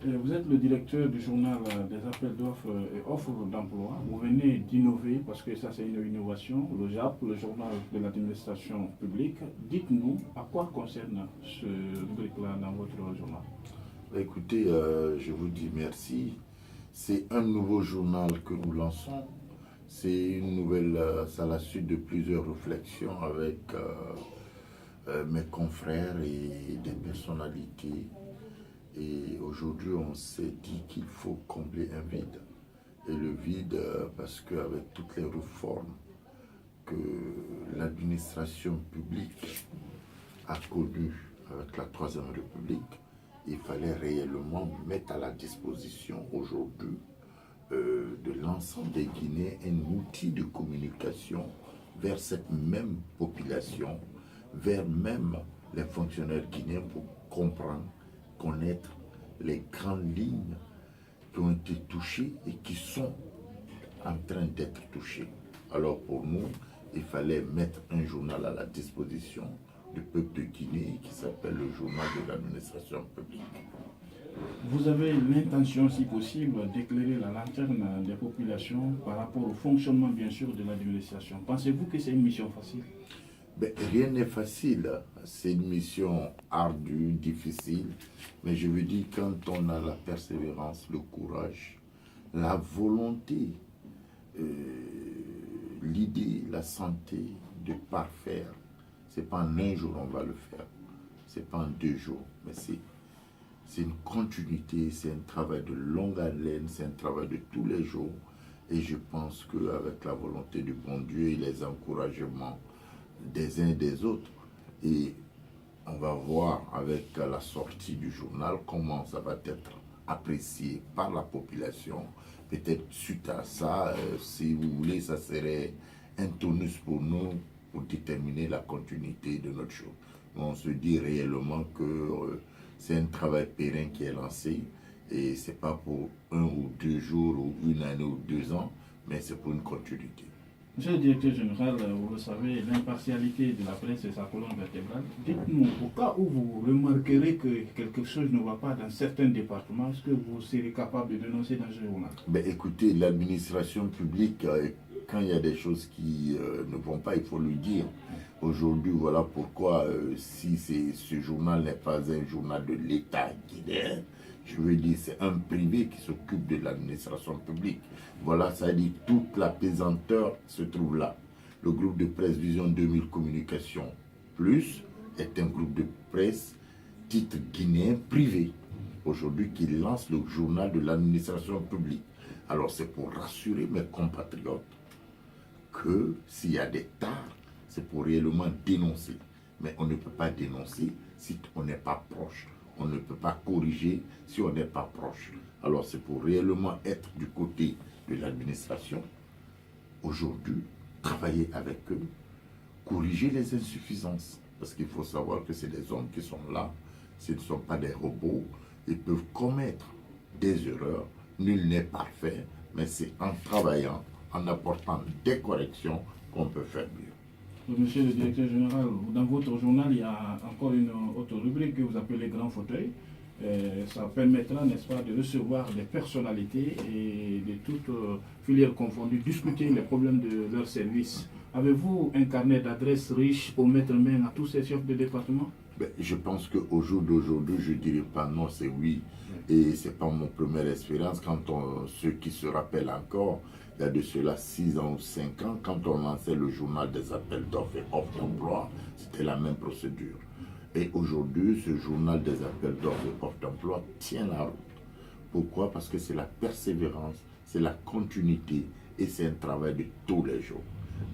Vous êtes le directeur du journal des appels d'offres et offres d'emploi. Vous venez d'innover, parce que ça c'est une innovation, le JAP, le journal de l'administration publique. Dites-nous à quoi concerne ce rubrique-là dans votre journal. Écoutez, je vous dis merci. C'est un nouveau journal que nous lançons. C'est une nouvelle, c'est à la suite de plusieurs réflexions avec mes confrères et des personnalités. Et aujourd'hui, on s'est dit qu'il faut combler un vide. Et le vide, parce qu'avec toutes les réformes que l'administration publique a connues avec la Troisième République, il fallait réellement mettre à la disposition aujourd'hui de l'ensemble des Guinéens un outil de communication vers cette même population, vers même les fonctionnaires guinéens pour comprendre, connaître les grandes lignes qui ont été touchées et qui sont en train d'être touchées. Alors pour nous, il fallait mettre un journal à la disposition du peuple de Guinée qui s'appelle le journal de l'administration publique. Vous avez l'intention, si possible, d'éclairer la lanterne des populations par rapport au fonctionnement, bien sûr, de l'administration. Pensez-vous que c'est une mission facile? Rien n'est facile. C'est une mission ardue, difficile. Mais je veux dire, quand on a la persévérance, le courage, la volonté, l'idée, la santé de parfaire, c'est pas en un jour on va le faire. C'est pas en 2 jours. Mais c'est une continuité, c'est un travail de longue haleine, c'est un travail de tous les jours. Et je pense qu'avec la volonté du bon Dieu et les encouragements des uns et des autres, et on va voir avec la sortie du journal comment ça va être apprécié par la population. Peut-être suite à ça, si vous voulez, ça serait un tonus pour nous pour déterminer la continuité de notre show. On se dit réellement que c'est un travail pérenne qui est lancé et c'est pas pour 1 ou 2 jours ou 1 année ou 2 ans, mais c'est pour une continuité. Monsieur le directeur général, vous le savez, l'impartialité de la presse est sa colonne vertébrale. Dites-nous, au cas où vous remarquerez que quelque chose ne va pas dans certains départements, est-ce que vous serez capable de dénoncer dans ce journal? Écoutez, l'administration publique, quand il y a des choses qui ne vont pas, il faut le dire. Aujourd'hui, voilà pourquoi, si ce journal n'est pas un journal de l'État guinéen, je veux dire, c'est un privé qui s'occupe de l'administration publique. Voilà, ça dit toute la pesanteur se trouve là. Le groupe de presse Vision 2000 Communication Plus est un groupe de presse titre guinéen privé, aujourd'hui qui lance le journal de l'administration publique. Alors c'est pour rassurer mes compatriotes que s'il y a des tares, c'est pour réellement dénoncer. Mais on ne peut pas dénoncer si on n'est pas proche. On ne peut pas corriger si on n'est pas proche. Alors c'est pour réellement être du côté de l'administration, aujourd'hui, travailler avec eux, corriger les insuffisances. Parce qu'il faut savoir que c'est des hommes qui sont là, ce ne sont pas des robots, ils peuvent commettre des erreurs, nul n'est parfait, mais c'est en travaillant, en apportant des corrections qu'on peut faire mieux. Monsieur le directeur général, dans votre journal, il y a encore une autre rubrique que vous appelez Grand Fauteuil. Ça permettra, n'est-ce pas, de recevoir des personnalités et de toutes filières confondues, discuter les problèmes de leur service. Avez-vous un carnet d'adresses riche pour mettre main à tous ces chefs de département? Je pense qu'au jour d'aujourd'hui, je ne dirais pas non, c'est oui. Et ce n'est pas mon première expérience. Ceux qui se rappellent encore, il y a de cela 6 ans ou 5 ans, quand on lançait le journal des appels d'offres et offres d'emploi, c'était la même procédure. Et aujourd'hui, ce journal des appels d'offres et offres d'emploi tient la route. Pourquoi? Parce que c'est la persévérance, c'est la continuité et c'est un travail de tous les jours.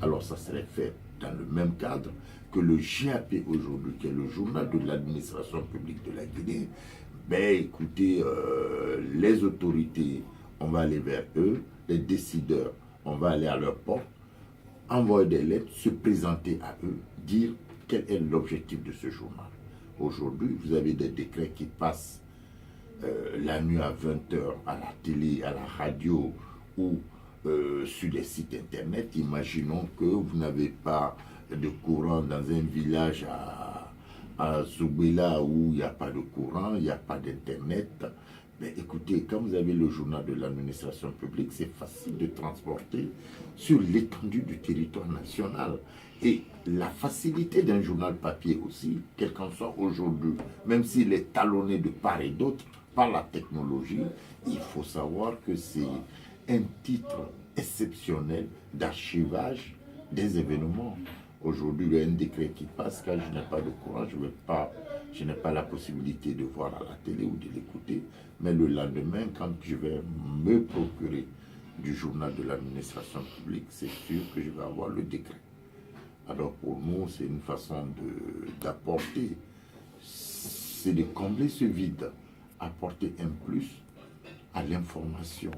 Alors ça serait fait dans le même cadre que le GAP aujourd'hui, qui est le journal de l'administration publique de la Guinée. Écoutez, les autorités, on va aller vers eux, les décideurs, on va aller à leur porte, envoyer des lettres, se présenter à eux, dire quel est l'objectif de ce journal. Aujourd'hui, vous avez des décrets qui passent la nuit à 20 h à la télé, à la radio ou sur les sites internet. Imaginons que vous n'avez pas de courant dans un village à Zougbela où il n'y a pas de courant, il n'y a pas d'internet. Mais il écoutez, quand vous avez le journal de l'administration publique, c'est facile de transporter sur l'étendue du territoire national. Et la facilité d'un journal papier aussi, quel qu'en soit aujourd'hui, même s'il est talonné de part et d'autre par la technologie, il faut savoir que c'est un titre exceptionnel d'archivage des événements. Aujourd'hui, il y a un décret qui passe, quand je n'ai pas de courant, je n'ai pas la possibilité de voir à la télé ou de l'écouter, mais le lendemain, quand je vais me procurer du journal de l'administration publique, c'est sûr que je vais avoir le décret. Alors pour nous, c'est une façon d'apporter, c'est de combler ce vide, apporter un plus à l'information.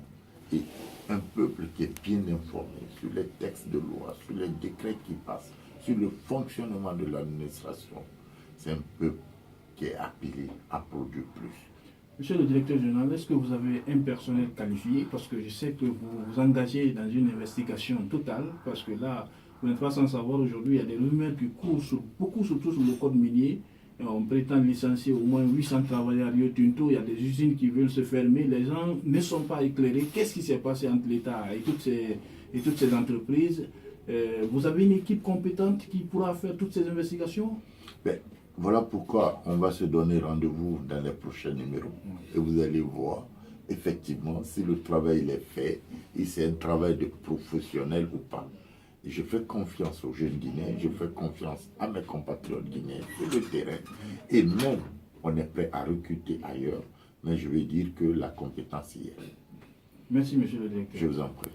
Et un peuple qui est bien informé sur les textes de loi, sur les décrets qui passent, sur le fonctionnement de l'administration, c'est un peuple qui est appelé à produire plus. Monsieur le directeur général, est-ce que vous avez un personnel qualifié? Parce que je sais que vous vous engagez dans une investigation totale, parce que là, vous n'êtes pas sans savoir, aujourd'hui, il y a des rumeurs qui courent surtout sur le code minier. Et on prétend licencier au moins 800 travailleurs à Rio Tinto. Il y a des usines qui veulent se fermer. Les gens ne sont pas éclairés. Qu'est-ce qui s'est passé entre l'État et toutes ces entreprises? Vous avez une équipe compétente qui pourra faire toutes ces investigations? Ben, voilà pourquoi on va se donner rendez-vous dans les prochains numéros. Et vous allez voir, effectivement, si le travail est fait, et c'est un travail de professionnel ou pas. Et je fais confiance aux jeunes Guinéens, je fais confiance à mes compatriotes guinéens sur le terrain. Et même, on est prêt à recruter ailleurs, mais je veux dire que la compétence y est. Merci, monsieur le directeur. Je vous en prie.